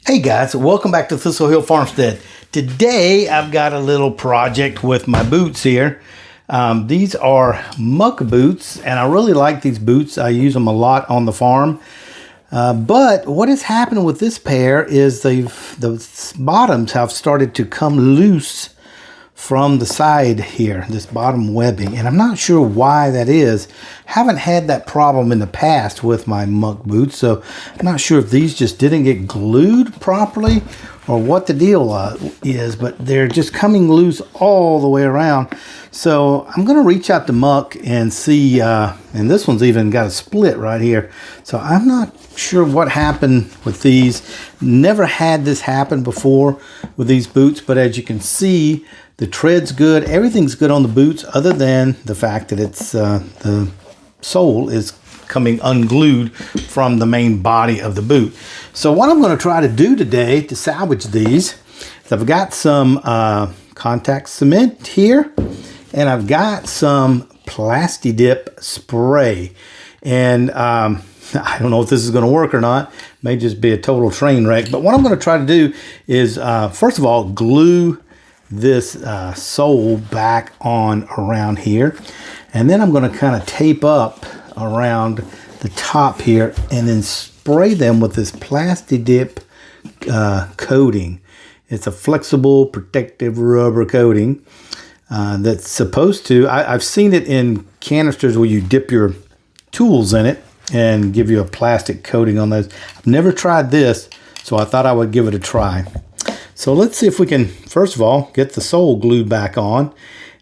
Hey guys, welcome back to Thistle Hill Farmstead. Today I've got a little project with my boots here. These are Muck boots, and I really like these boots. I use them a lot on the farm. But what has happened with this pair is the bottoms have started to come loose from the side here, this bottom webbing, and I'm not sure why that is. Haven't had that problem in the past with my Muck boots, so I'm not sure if these just didn't get glued properly or what the deal is, but they're just coming loose all the way around. So I'm going to reach out to Muck and see, and this one's even got a split right here, so I'm not sure what happened with these. Never had this happen before with these boots, but as you can see, the tread's good. Everything's good on the boots other than the fact that it's the sole is coming unglued from the main body of the boot. So what I'm going to try to do today to salvage these is I've got some contact cement here, and I've got some Plasti Dip spray. And I don't know if this is going to work or not. It may just be a total train wreck. But what I'm going to try to do is, first of all, glue this sole back on around here, and then I'm going to kind of tape up around the top here and then spray them with this Plasti Dip coating. It's a flexible protective rubber coating that's supposed to, I've seen it in canisters where you dip your tools in it and give you a plastic coating on those. I've never tried this, so I thought I would give it a try. So let's see if we can, first of all, get the sole glued back on,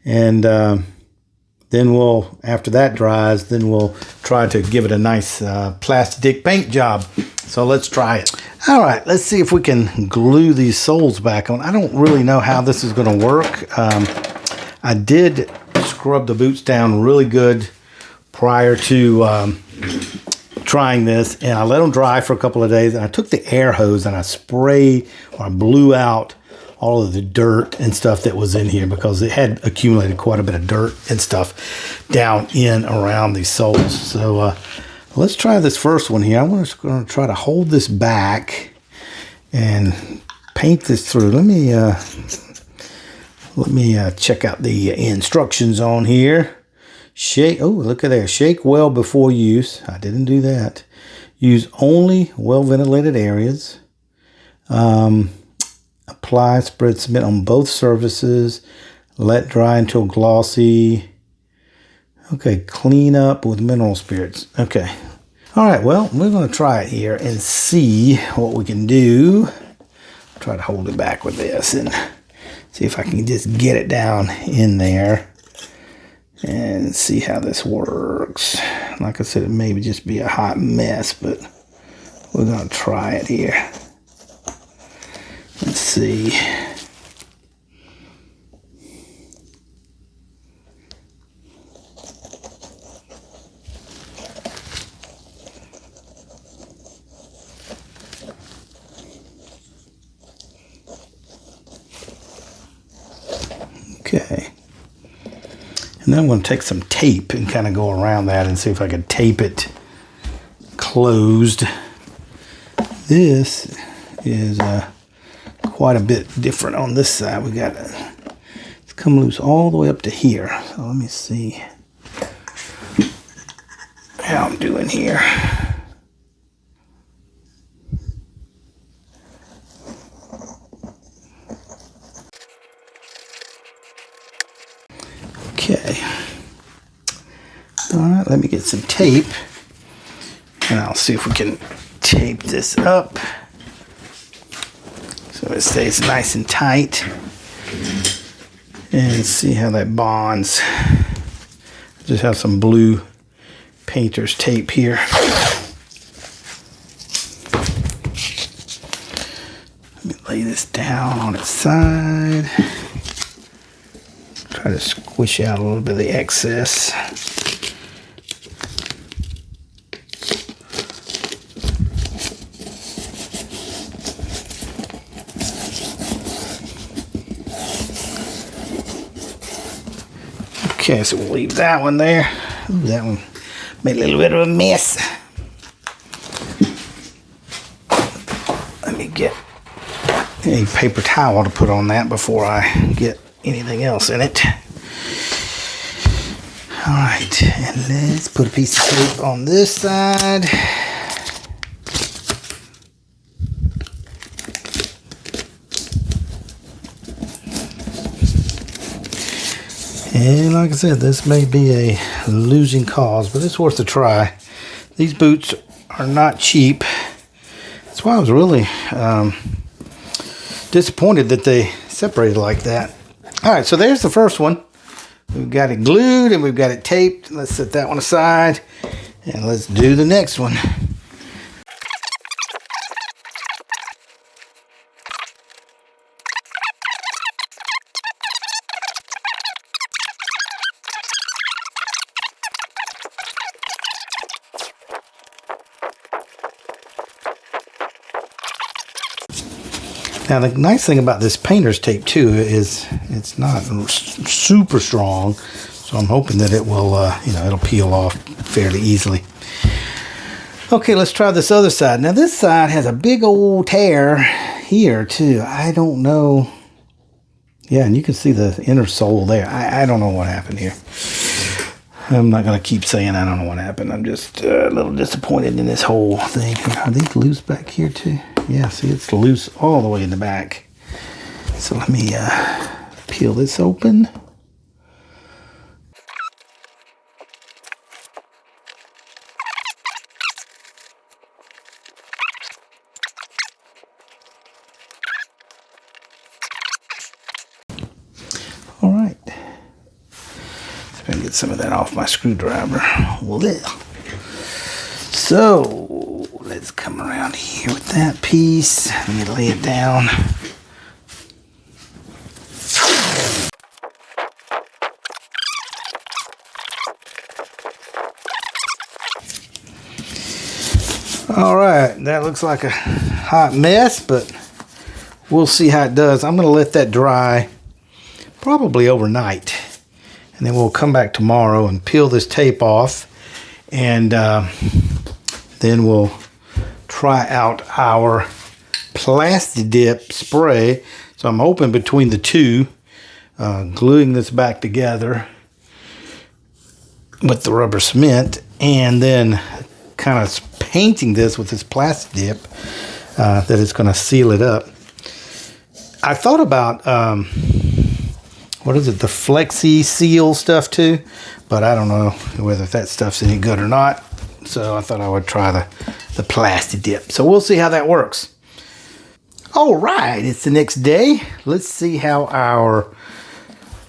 and then we'll, after that dries, then we'll try to give it a nice plastic paint job. So let's try it. All right, let's see if we can glue these soles back on. I don't really know how this is going to work. I did scrub the boots down really good prior to trying this, and I let them dry for a couple of days, and I took the air hose and I sprayed, or I blew out all of the dirt and stuff that was in here because it had accumulated quite a bit of dirt and stuff down in around these soles. So let's try this first one here. I'm just going to try to hold this back and paint this through. Let me check out the instructions on here. Shake, oh, look at there. Shake well before use. I didn't do that. Use only well-ventilated areas. Apply, spread cement on both surfaces. Let dry until glossy. Okay, clean up with mineral spirits. Okay. All right, well, we're going to try it here and see what we can do. Try to hold it back with this and see if I can just get it down in there and see how this works. Like I said, it may just be a hot mess, but we're going to try it here. Let's see. Okay. And then I'm going to take some tape and kind of go around that and see if I can tape it closed. This is quite a bit different on this side. We got it's come loose all the way up to here. So let me see how I'm doing here. Okay. All right, let me get some tape, and I'll see if we can tape this up so it stays nice and tight, and see how that bonds. I just have some blue painter's tape here. Let me lay this down on its side. Try to squish out a little bit of the excess. Okay, so we'll leave that one there. Ooh, that one made a little bit of a mess. Let me get a paper towel to put on that before I get anything else in it. All right, and let's put a piece of tape on this side. And like I said, this may be a losing cause, but it's worth a try. These boots are not cheap. That's why I was really disappointed that they separated like that. All right, so there's the first one. We've got it glued and we've got it taped. Let's set that one aside and let's do the next one. Now the nice thing about this painter's tape too is it's not super strong, so I'm hoping that it will, it'll peel off fairly easily. Okay, let's try this other side. Now this side has a big old tear here too. I don't know. Yeah, and you can see the inner sole there. I don't know what happened here. I'm not going to keep saying I don't know what happened. I'm just a little disappointed in this whole thing. Are these loose back here too? Yeah, see, it's loose all the way in the back. So let me peel this open. All right. So I can get some of that off my screwdriver. So let's come around here with that piece. Let me lay it down. All right, that looks like a hot mess, but we'll see how it does. I'm going to let that dry probably overnight, and then we'll come back tomorrow and peel this tape off, and then we'll try out our Plasti Dip spray. So I'm hoping between the two, gluing this back together with the rubber cement, and then kind of painting this with this Plasti Dip, that it's going to seal it up. I thought about what is it, the Flexi Seal stuff too, but I don't know whether that stuff's any good or not. So I thought I would try the Plasti Dip. So we'll see how that works. All right, it's the next day. Let's see how our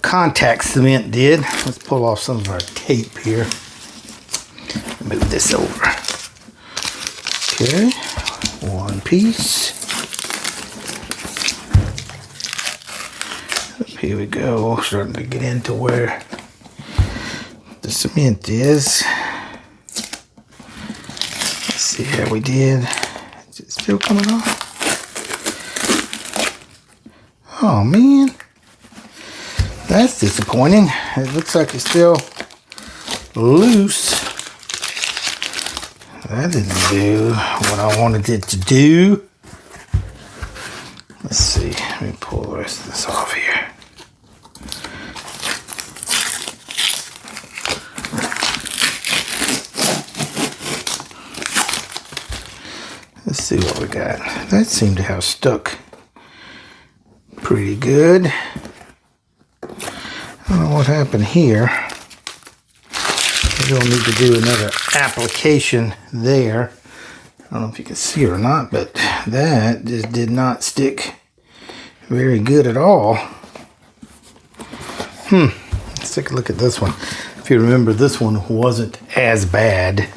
contact cement did. Let's pull off some of our tape here. Move this over. Okay, one piece. Here we go, starting to get into where the cement is. Let's see how we did. Is it still coming off? Oh man, that's disappointing. It looks like it's still loose. That didn't do what I wanted it to do. Let's see, let me pull the rest of this off here. Let's see what we got. That seemed to have stuck pretty good. I don't know what happened here. We'll need to do another application there. I don't know if you can see it or not, but that just did not stick very good at all. Let's take a look at this one. If you remember, this one wasn't as bad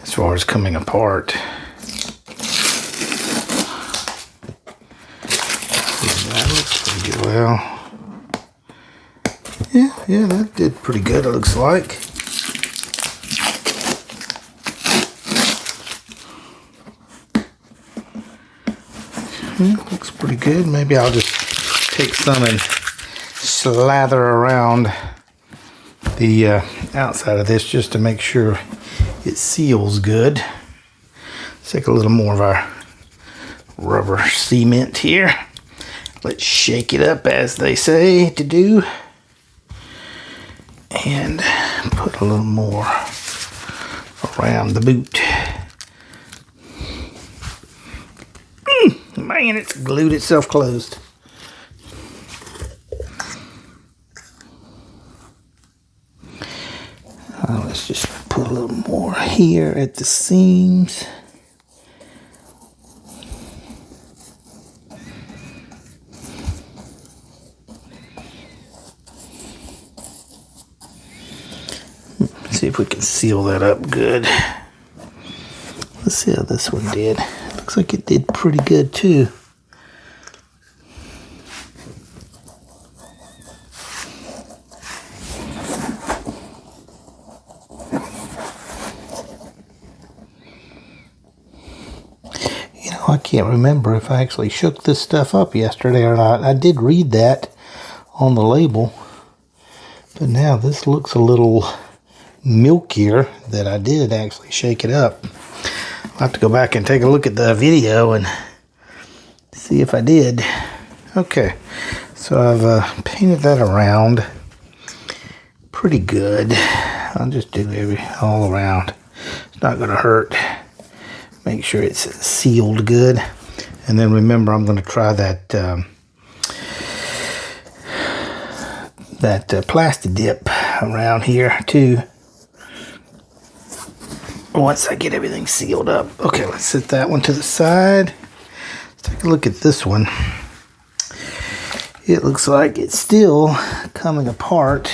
as far as coming apart. That looks pretty good. Well, yeah, that did pretty good, it looks like. Looks pretty good. Maybe I'll just take some and slather around the outside of this just to make sure it seals good. Let's take a little more of our rubber cement here. Let's shake it up as they say to do. And put a little more around the boot. Man, it's glued itself closed. Let's just put a little more here at the seams. See if we can seal that up good. Let's see how this one did. Looks like it did pretty good too. You know, I can't remember if I actually shook this stuff up yesterday or not. I did read that on the label, but now this looks a little milkier that I did actually shake it up. I'll have to go back and take a look at the video and see if I did. Okay, so I've painted that around pretty good. I'll just do all around. It's not going to hurt. Make sure it's sealed good. And then remember, I'm going to try that Plasti Dip around here too, once I get everything sealed up. Okay, let's set that one to the side. Let's take a look at this one. It looks like it's still coming apart,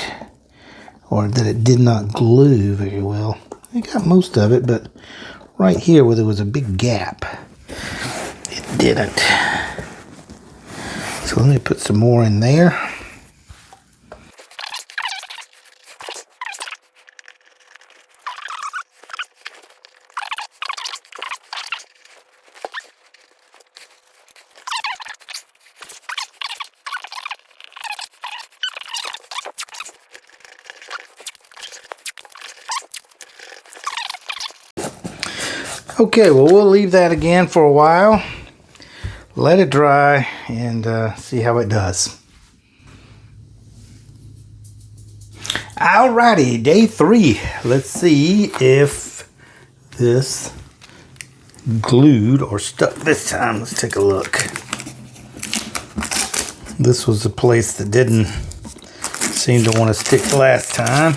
or that it did not glue very well. I got most of it, but right here where there was a big gap, it didn't. So let me put some more in there. Okay, well, we'll leave that again for a while. Let it dry and see how it does. Alrighty, day 3. Let's see if this glued or stuck this time. Let's take a look. This was the place that didn't seem to want to stick last time.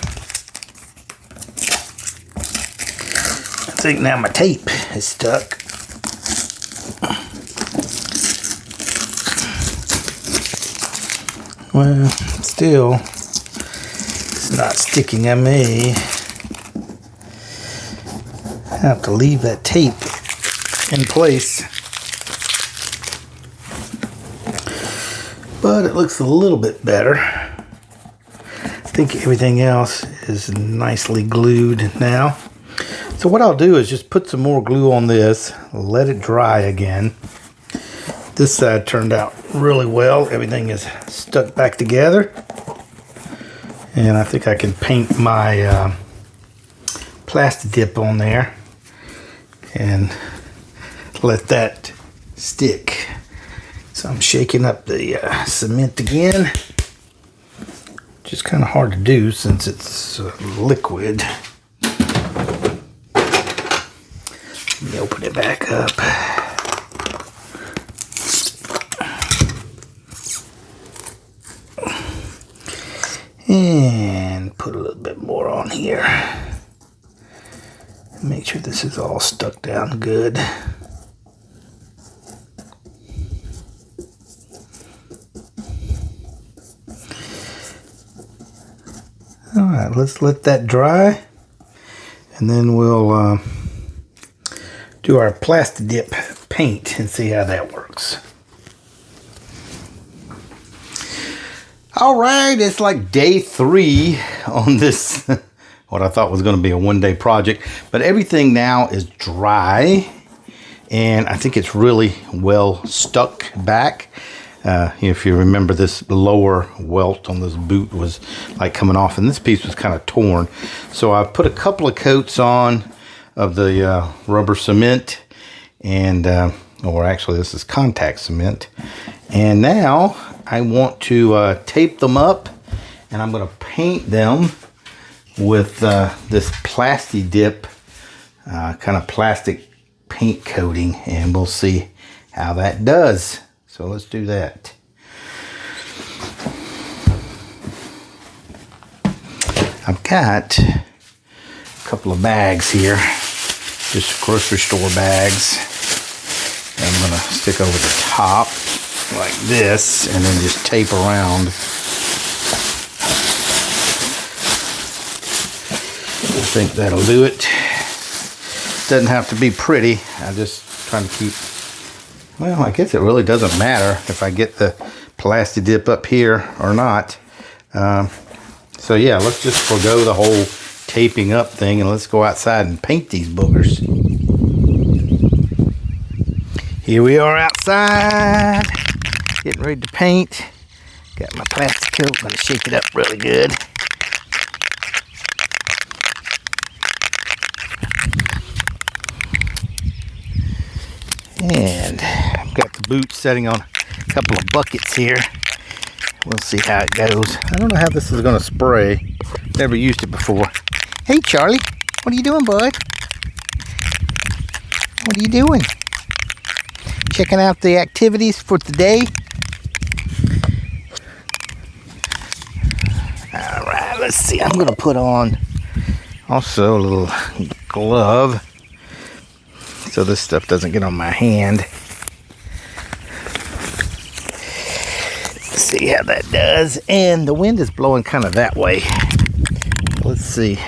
I think now my tape is stuck. Well, still, it's not sticking. I may have to leave that tape in place. But it looks a little bit better. I think everything else is nicely glued now. So what I'll do is just put some more glue on this, let it dry again. This side turned out really well. Everything is stuck back together. And I think I can paint my Plasti Dip on there and let that stick. So I'm shaking up the cement again. Just kind of hard to do since it's liquid. Let me open it back up. And put a little bit more on here. Make sure this is all stuck down good. Alright, let's let that dry. And then we'll do our Plasti Dip paint and see how that works. All right, it's like day 3 on this, what I thought was going to be a one-day project, but everything now is dry, and I think it's really well stuck back. If you remember, this lower welt on this boot was like coming off, and this piece was kind of torn. So I put a couple of coats on of the rubber cement, and or actually this is contact cement. And now I want to tape them up, and I'm going to paint them with this Plasti Dip kind of plastic paint coating, and we'll see how that does. So let's do that. I've got a couple of bags here, just grocery store bags. I'm going to stick over the top like this and then just tape around. I think that'll do it. Doesn't have to be pretty. I'm just trying to keep, well, I guess it really doesn't matter if I get the Plasti Dip up here or not. So yeah, let's just forgo the whole taping up thing and let's go outside and paint these boogers. Here we are outside, getting ready to paint. Got my plastic coat, gonna shake it up really good. And I've got the boots setting on a couple of buckets here. We'll see how it goes. I don't know how this is gonna spray. Never used it before. Hey Charlie, what are you doing, bud? What are you doing? Checking out the activities for today. All right, let's see. I'm gonna put on also a little glove so this stuff doesn't get on my hand. Let's see how that does. And the wind is blowing kind of that way. Let's see.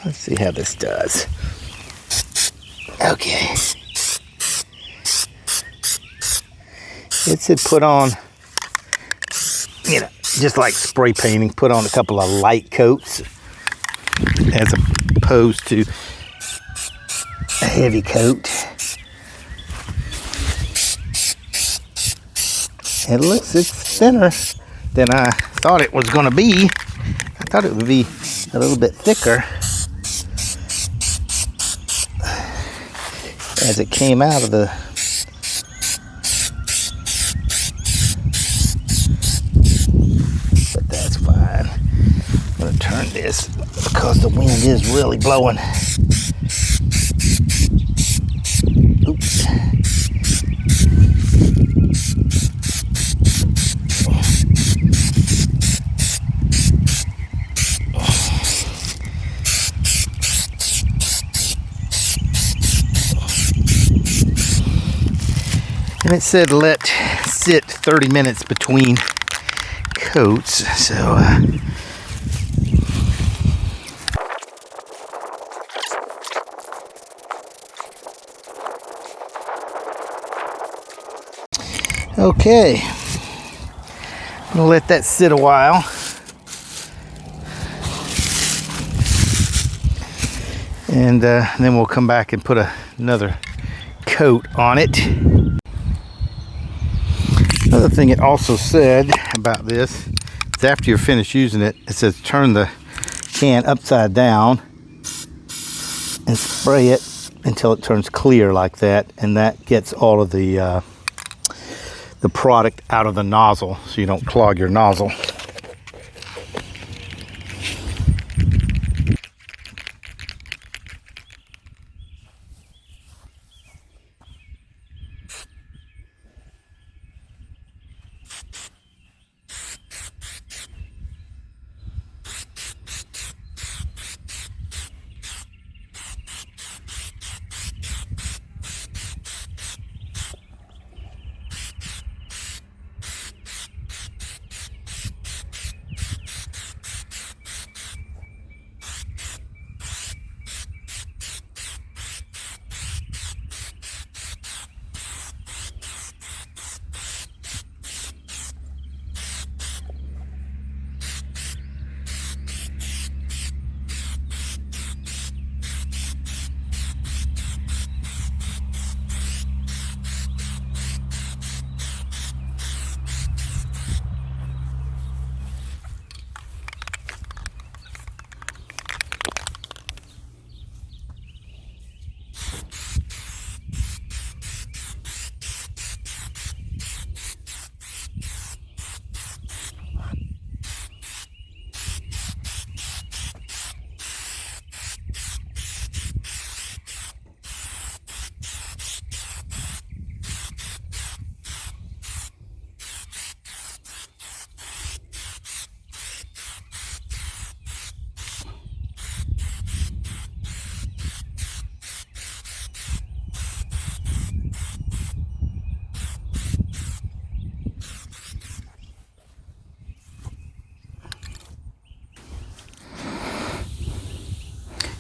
Let's see how this does. Okay. It said put on, you know, just like spray painting, put on a couple of light coats as opposed to a heavy coat. It's thinner than I thought it was going to be. I thought it would be a little bit thicker as it came out of the turn this because the wind is really blowing. Oops. And it said let sit 30 minutes between coats, so okay, I'm gonna let that sit a while. And then we'll come back and put another coat on it. Another thing it also said about this is after you're finished using it, it says turn the can upside down and spray it until it turns clear like that, and that gets all of the product out of the nozzle so you don't clog your nozzle.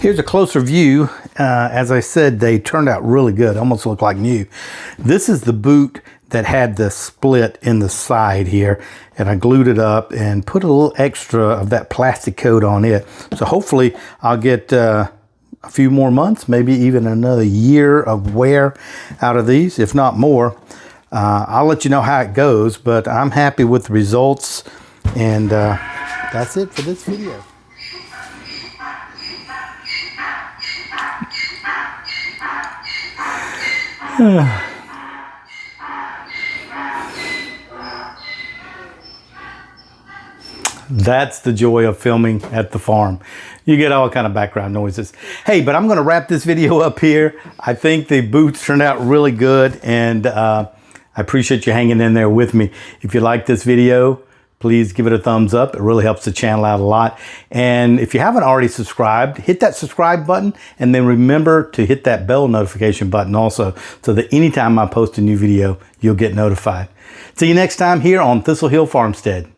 Here's a closer view. As I said, they turned out really good, almost look like new. This is the boot that had the split in the side here, and I glued it up and put a little extra of that plastic coat on it. So hopefully I'll get a few more months, maybe even another year of wear out of these, if not more. I'll let you know how it goes, but I'm happy with the results, and that's it for this video. That's the joy of filming at the farm. You get all kind of background noises. Hey, but I'm going to wrap this video up here. I think the boots turned out really good, and I appreciate you hanging in there with me. If you like this video, please give it a thumbs up. It really helps the channel out a lot. And if you haven't already subscribed, hit that subscribe button, and then remember to hit that bell notification button also, so that anytime I post a new video, you'll get notified. See you next time here on Thistle Hill Farmstead.